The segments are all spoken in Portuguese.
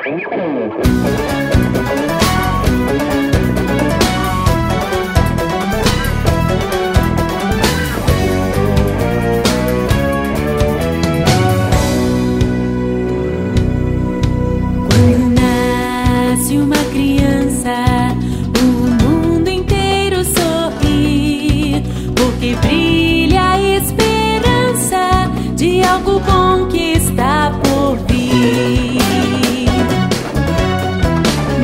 Quando nasce uma criança, o mundo inteiro sorri, porque brilha a esperança de algo bom que está por vir.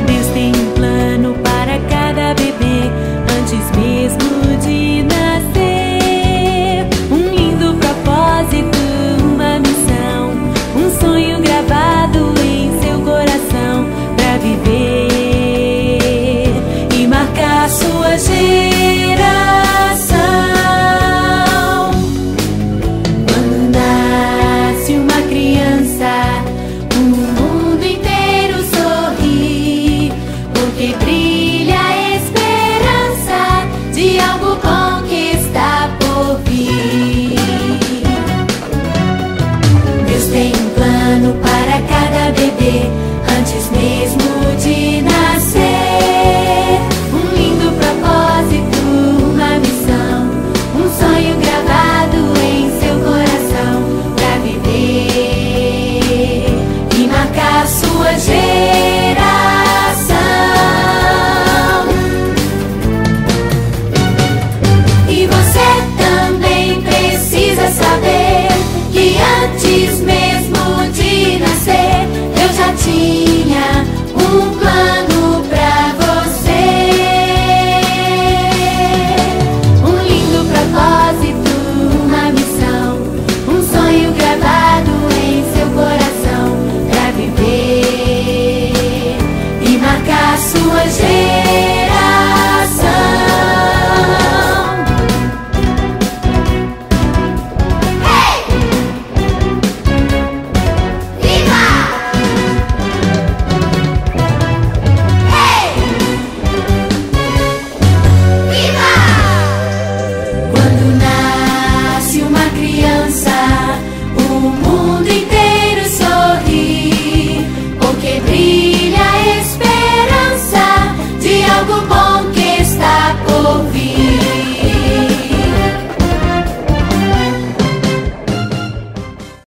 Deus tem um plano para cada bebê antes mesmo de nascer. Um lindo propósito, uma missão, um sonho gravado em seu coração para viver e marcar sua geração. Quando nasce uma criança, o mundo inteiro sorri, porque brilha a esperança de algo bom que está por vir. Deus tem um plano para cada bebê